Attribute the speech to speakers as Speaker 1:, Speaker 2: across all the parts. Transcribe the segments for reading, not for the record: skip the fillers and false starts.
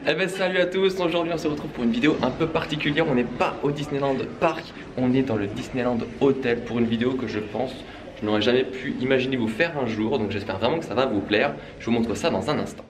Speaker 1: Eh ben salut à tous, aujourd'hui on se retrouve pour une vidéo un peu particulière. On n'est pas au Disneyland Park, on est dans le Disneyland Hotel pour une vidéo que je pense je n'aurais jamais pu imaginer vous faire un jour. Donc j'espère vraiment que ça va vous plaire. Je vous montre ça dans un instant.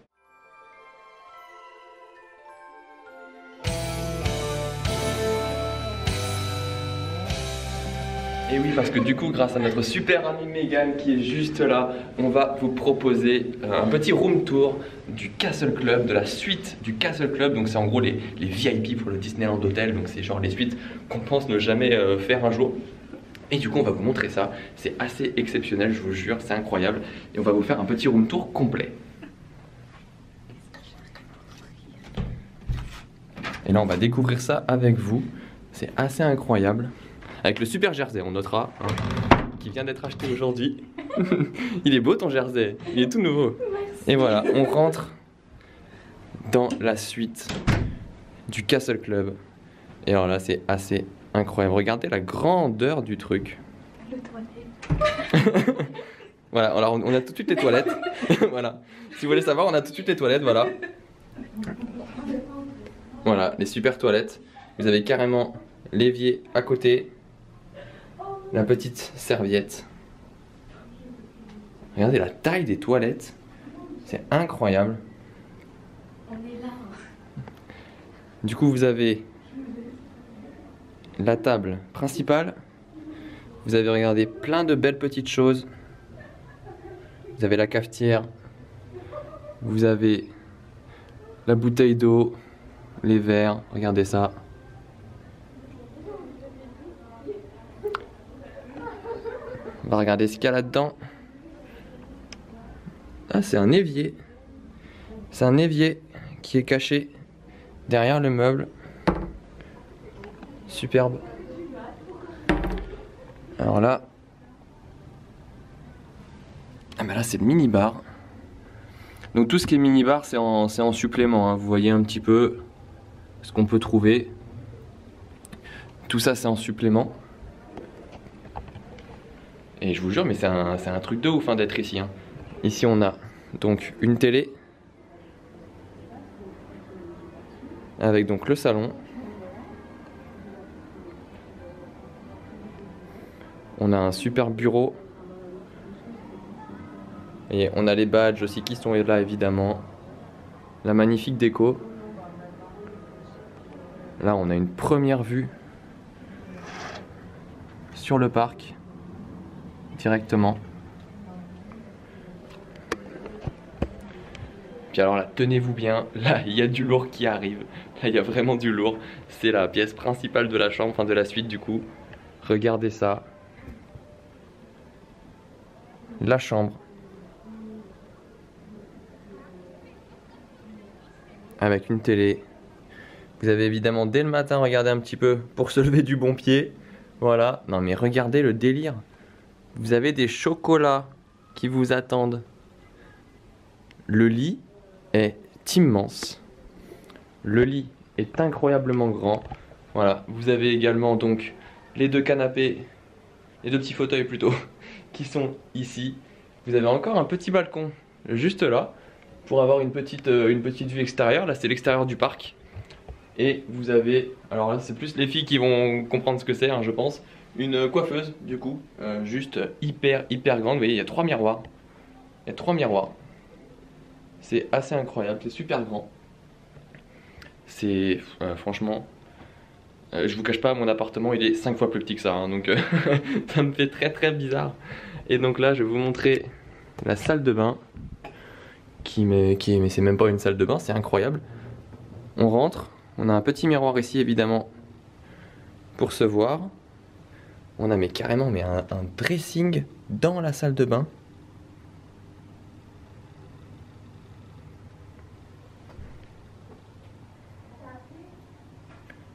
Speaker 1: Et oui, parce que du coup, grâce à notre super amie Megan qui est juste là, on va vous proposer un petit room tour du Castle Club, de la suite du Castle Club. Donc c'est en gros les VIP pour le Disneyland Hotel. Donc c'est genre les suites qu'on pense ne jamais faire un jour. Et du coup on va vous montrer ça, c'est assez exceptionnel, je vous jure, c'est incroyable. Et on va vous faire un petit room tour complet. Et là on va découvrir ça avec vous, c'est assez incroyable. Avec le super jersey, on notera, hein, qui vient d'être acheté aujourd'hui. Il est beau ton jersey, il est tout nouveau. Et voilà, on rentre dans la suite du Castle Club. Et alors là, c'est assez incroyable. Regardez la grandeur du truc.
Speaker 2: Le toilette.
Speaker 1: Voilà, alors on a tout de suite les toilettes. Voilà, si vous voulez savoir, on a tout de suite les toilettes, voilà. Voilà, les super toilettes. Vous avez carrément l'évier à côté. La petite serviette. Regardez la taille des toilettes. C'est incroyable.
Speaker 2: On est là.
Speaker 1: Du coup, vous avez la table principale. Vous avez regardé plein de belles petites choses. Vous avez la cafetière. Vous avez la bouteille d'eau, les verres. Regardez ça. On va regarder ce qu'il y a là-dedans. Ah, c'est un évier. C'est un évier qui est caché derrière le meuble. Superbe. Alors là, ah ben là c'est le mini-bar. Donc tout ce qui est mini-bar c'est en supplément, hein. Vous voyez un petit peu ce qu'on peut trouver. Tout ça c'est en supplément. Et je vous jure, mais c'est un truc de ouf hein, d'être ici. Hein. Ici on a donc une télé. Avec donc le salon. On a un super bureau. Et on a les badges aussi qui sont là évidemment. La magnifique déco. Là on a une première vue sur le parc. Directement. Puis alors là, tenez-vous bien, là il y a du lourd qui arrive. Là il y a vraiment du lourd. C'est la pièce principale de la chambre, enfin de la suite du coup. Regardez ça. La chambre. Avec une télé. Vous avez évidemment dès le matin regardé un petit peu pour se lever du bon pied. Voilà. Non mais regardez le délire. Vous avez des chocolats qui vous attendent. Le lit est immense. Le lit est incroyablement grand. Voilà, vous avez également donc les deux canapés, les deux petits fauteuils plutôt, qui sont ici. Vous avez encore un petit balcon juste là pour avoir une petite vue extérieure. Là c'est l'extérieur du parc. Et vous avez, alors là c'est plus les filles qui vont comprendre ce que c'est, hein, je pense. Une coiffeuse du coup, juste hyper grande. Vous voyez, il y a 3 miroirs. Il y a 3 miroirs. C'est assez incroyable, c'est super grand. C'est franchement, je vous cache pas, mon appartement il est 5 fois plus petit que ça, hein, donc ça me fait très bizarre. Et donc là, je vais vous montrer la salle de bain, mais c'est même pas une salle de bain, c'est incroyable. On rentre, on a un petit miroir ici évidemment pour se voir. On a carrément un dressing dans la salle de bain.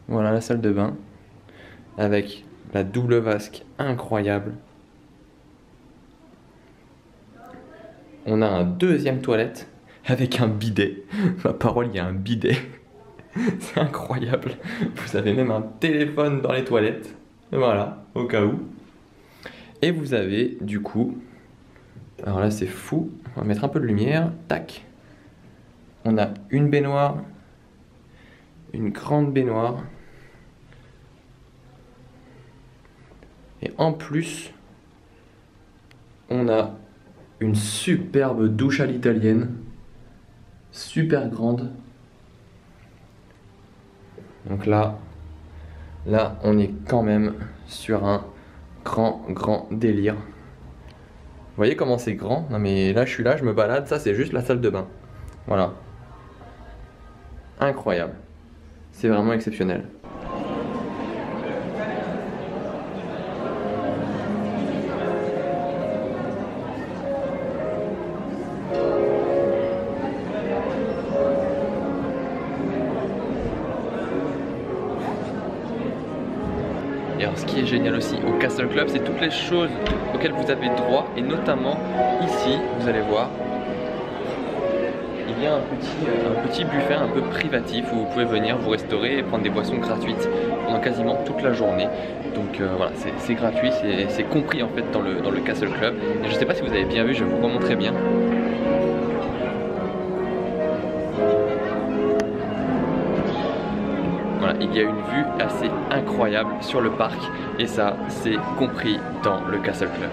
Speaker 1: Voilà la salle de bain. Avec la double vasque incroyable. On a un deuxième toilette avec un bidet. Ma parole, il y a un bidet. C'est incroyable. Vous avez même un téléphone dans les toilettes. Voilà, au cas où. Et vous avez du coup, alors là c'est fou, on va mettre un peu de lumière, tac. On a une baignoire une grande baignoire. Et en plus, on a une superbe douche à l'italienne, super grande. Donc là, on est quand même sur un grand délire. Vous voyez comment c'est grand? Non mais là, je suis là, je me balade, ça c'est juste la salle de bain. Voilà. Incroyable. C'est vraiment exceptionnel. Et alors ce qui est génial aussi au Castle Club, c'est toutes les choses auxquelles vous avez droit, et notamment ici, vous allez voir, il y a un petit buffet un peu privatif où vous pouvez venir vous restaurer et prendre des boissons gratuites pendant quasiment toute la journée. Donc voilà, c'est gratuit, c'est compris en fait dans le Castle Club. Et je ne sais pas si vous avez bien vu, je vais vous remontrer bien. Voilà, il y a une vue assez incroyable sur le parc et ça, c'est compris dans le Castle Club.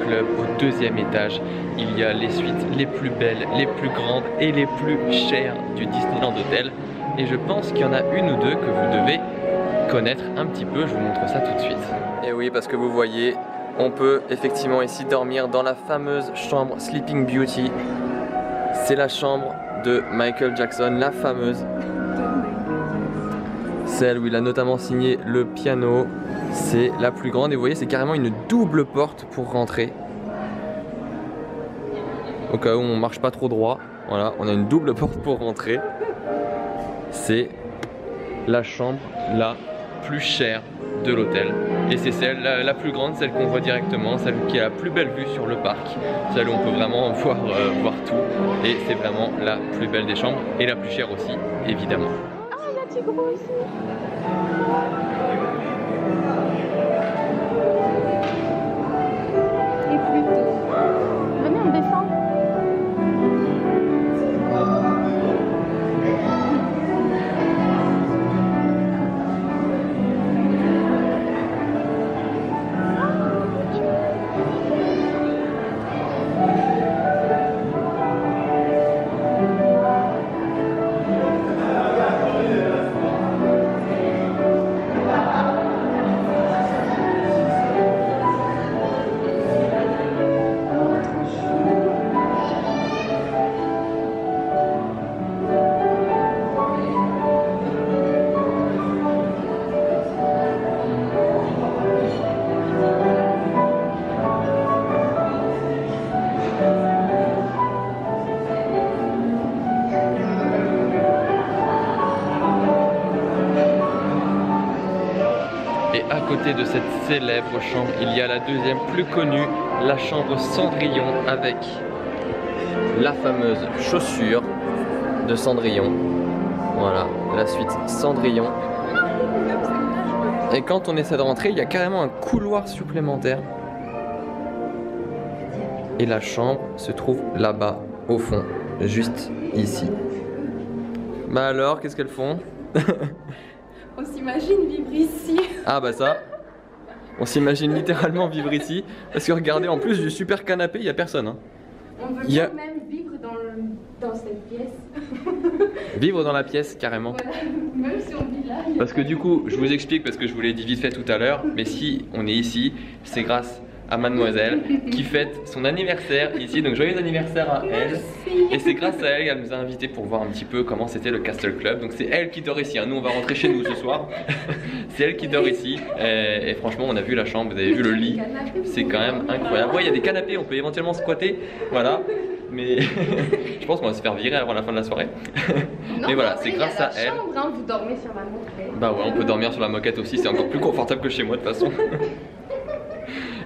Speaker 1: Club au deuxième étage, il y a les suites les plus belles, les plus grandes et les plus chères du Disneyland Hotel. Et je pense qu'il y en a une ou deux que vous devez connaître un petit peu. Je vous montre ça tout de suite. Et oui, parce que vous voyez, on peut effectivement ici dormir dans la fameuse chambre Sleeping Beauty. C'est la chambre de Michael Jackson, la fameuse. Celle où il a notamment signé le piano. C'est la plus grande et vous voyez, c'est carrément une double porte pour rentrer. Au cas où on marche pas trop droit, voilà, on a une double porte pour rentrer. C'est la chambre la plus chère de l'hôtel. Et c'est celle la plus grande, celle qu'on voit directement, celle qui a la plus belle vue sur le parc. Celle où on peut vraiment voir tout. Et c'est vraiment la plus belle des chambres et la plus chère aussi, évidemment.
Speaker 2: Ah, il y a Tigre aussi. Et plutôt. Venez, on descend.
Speaker 1: Et à côté de cette célèbre chambre, il y a la deuxième plus connue, la chambre Cendrillon, avec la fameuse chaussure de Cendrillon. Voilà, la suite Cendrillon. Et quand on essaie de rentrer, il y a carrément un couloir supplémentaire. Et la chambre se trouve là-bas, au fond, juste ici. Bah alors, qu'est-ce qu'elles font?
Speaker 2: On s'imagine vivre ici.
Speaker 1: Ah bah ça, on s'imagine littéralement vivre ici. Parce que regardez, en plus du super canapé, il n'y a personne. Hein.
Speaker 2: On veut
Speaker 1: Y a-
Speaker 2: même vivre dans cette pièce.
Speaker 1: Vivre dans la pièce, carrément.
Speaker 2: Voilà, même si on vit là.
Speaker 1: Parce que du coup, je vous explique, parce que je vous l'ai dit vite fait tout à l'heure, mais si on est ici, c'est grâce à mademoiselle qui fête son anniversaire ici, donc joyeux anniversaire à elle. Et c'est grâce à elle qu'elle nous a invités pour voir un petit peu comment c'était le Castle Club. Donc c'est elle qui dort ici, hein. Nous on va rentrer chez nous ce soir. C'est elle qui dort ici et franchement on a vu la chambre, vous avez vu le lit, c'est quand même incroyable. Ouais, il y a des canapés, on peut éventuellement squatter, voilà. Mais je pense qu'on va se faire virer avant la fin de la soirée.
Speaker 2: Non,
Speaker 1: mais voilà,
Speaker 2: après,
Speaker 1: c'est grâce à
Speaker 2: il y a la
Speaker 1: elle.
Speaker 2: chambre, hein, vous dormez sur la moquette.
Speaker 1: Bah ouais, on peut dormir sur la moquette aussi, c'est encore plus confortable que chez moi de toute façon.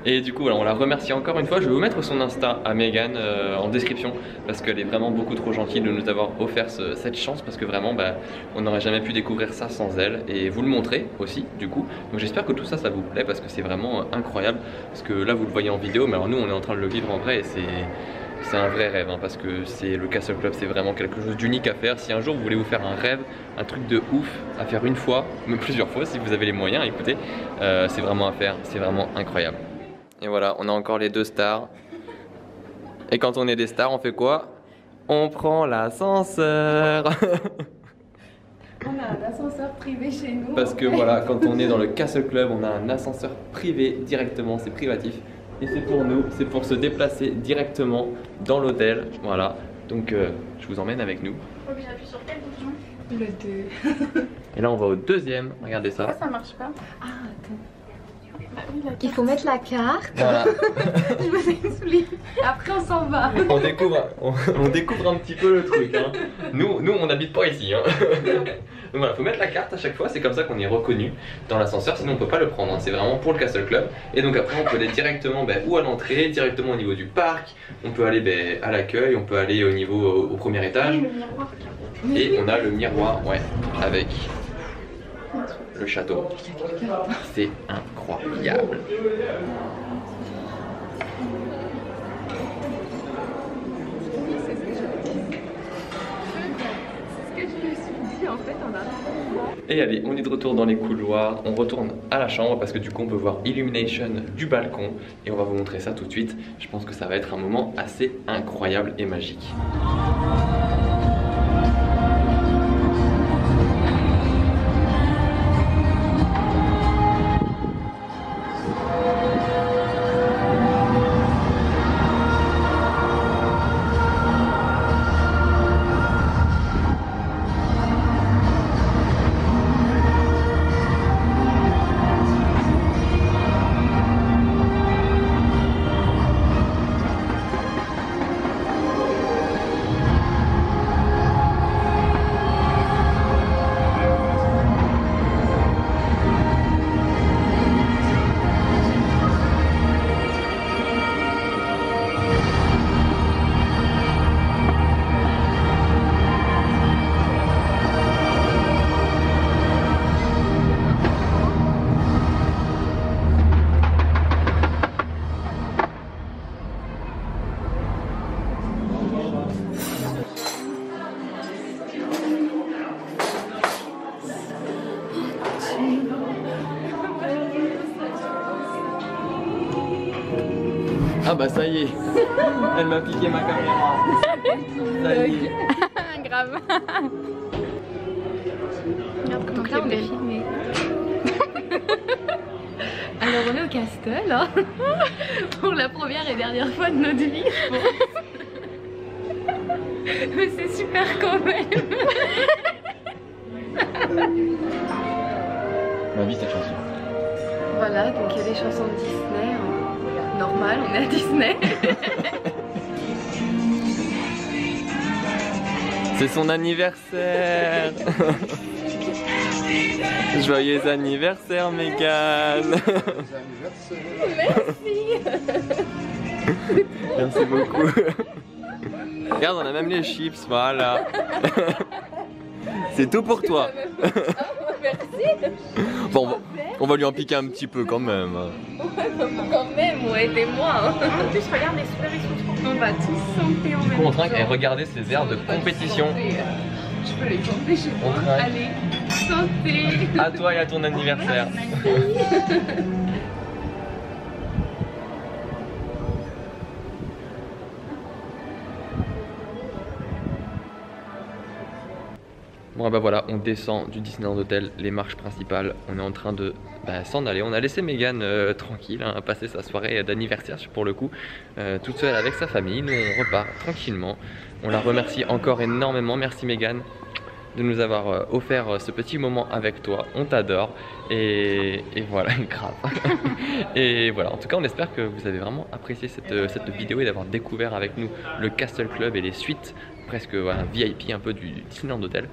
Speaker 1: Et du coup, voilà, on la remercie encore une fois. Je vais vous mettre son Insta à Megan en description parce qu'elle est vraiment beaucoup trop gentille de nous avoir offert cette chance parce que vraiment, bah, on n'aurait jamais pu découvrir ça sans elle et vous le montrer aussi, du coup. Donc j'espère que tout ça, ça vous plaît parce que c'est vraiment incroyable. Parce que là, vous le voyez en vidéo, mais alors nous, on est en train de le vivre en vrai et c'est un vrai rêve hein, parce que c'est le Castle Club, c'est vraiment quelque chose d'unique à faire. Si un jour vous voulez vous faire un rêve, un truc de ouf à faire une fois, même plusieurs fois si vous avez les moyens, écoutez, c'est vraiment à faire, c'est vraiment incroyable. Et voilà, on a encore les deux stars. Et quand on est des stars, on fait quoi? On prend l'ascenseur.
Speaker 2: On a un ascenseur privé chez nous.
Speaker 1: Parce que voilà, quand on est dans le Castle Club, on a un ascenseur privé directement, c'est privatif. Et c'est pour nous, c'est pour se déplacer directement dans l'hôtel. Voilà, donc je vous emmène avec nous.
Speaker 2: Faut que j'appuie sur quel bouton? Le 2.
Speaker 1: Et là, on va au deuxième, regardez
Speaker 2: Pourquoi
Speaker 1: ça.
Speaker 2: ça marche pas? Ah, attends. Ah oui, la
Speaker 3: Il faut mettre la carte.
Speaker 1: Voilà,
Speaker 2: Je me suis saoulée. Après, on s'en va.
Speaker 1: on découvre un petit peu le truc. Hein. Nous on n'habite pas ici. Hein. Donc voilà, faut mettre la carte à chaque fois, c'est comme ça qu'on est reconnu dans l'ascenseur, sinon on peut pas le prendre, hein. C'est vraiment pour le Castle Club. Et donc après on peut aller directement ou à l'entrée, directement au niveau du parc, on peut aller à l'accueil, on peut aller au niveau au premier étage.
Speaker 2: Le miroir.
Speaker 1: Et on a le miroir, ouais, avec le château. C'est incroyable.
Speaker 2: Oui, c'est ce que je me dis. C'est ce que je me suis dit en fait en arrivant.
Speaker 1: Et allez, on est de retour dans les couloirs, on retourne à la chambre parce que du coup on peut voir Illumination du balcon et on va vous montrer ça tout de suite. Je pense que ça va être un moment assez incroyable et magique. Ah bah ça y est, elle m'a piqué ma caméra. Ça y est.
Speaker 2: Grave.
Speaker 3: Donc là on est filmé. Alors on est au Castle hein, pour la première et dernière fois de notre vie. Bon. Mais c'est super quand même.
Speaker 1: Ma vie cette chanson.
Speaker 3: Voilà, donc il y a des chansons de Disney. Normal, on est à Disney.
Speaker 1: C'est son anniversaire. Joyeux anniversaire Megan.
Speaker 3: Merci.
Speaker 1: Merci beaucoup. Regarde, on a même les chips, voilà. C'est tout pour toi.
Speaker 2: merci.
Speaker 1: Bon, on va lui en piquer un petit peu quand même.
Speaker 3: Quand même, ouais, aidez-moi.
Speaker 2: En plus, regarde, les sourires, ils sont trop. On va tous santé en
Speaker 1: Du
Speaker 2: même
Speaker 1: coup, on
Speaker 2: temps.
Speaker 1: trinque et regardez ces airs de compétition.
Speaker 2: Je peux les compter chez
Speaker 1: On
Speaker 2: moi.
Speaker 1: trinque.
Speaker 2: Allez, santé.
Speaker 1: À toi et à ton anniversaire. Bon bah voilà, on descend du Disneyland Hotel, les marches principales, on est en train de s'en aller. On a laissé Megan tranquille, hein, passer sa soirée d'anniversaire pour le coup, toute seule avec sa famille. Nous on repart tranquillement. On la remercie encore énormément, merci Megan de nous avoir offert ce petit moment avec toi, on t'adore et voilà, grave. Et voilà, en tout cas on espère que vous avez vraiment apprécié cette vidéo et d'avoir découvert avec nous le Castle Club et les suites presque voilà, VIP un peu du Disneyland Hotel.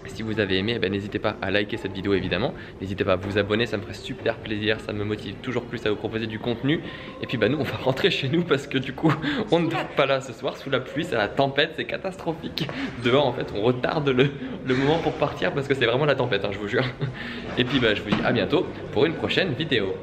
Speaker 1: Si vous avez aimé, n'hésitez pas à liker cette vidéo évidemment, n'hésitez pas à vous abonner, ça me ferait super plaisir, ça me motive toujours plus à vous proposer du contenu. Et puis nous on va rentrer chez nous parce que du coup on ne dort pas là ce soir, sous la pluie, c'est la tempête, c'est catastrophique. Dehors en fait on retarde le moment pour partir parce que c'est vraiment la tempête, hein, je vous jure. Et puis je vous dis à bientôt pour une prochaine vidéo.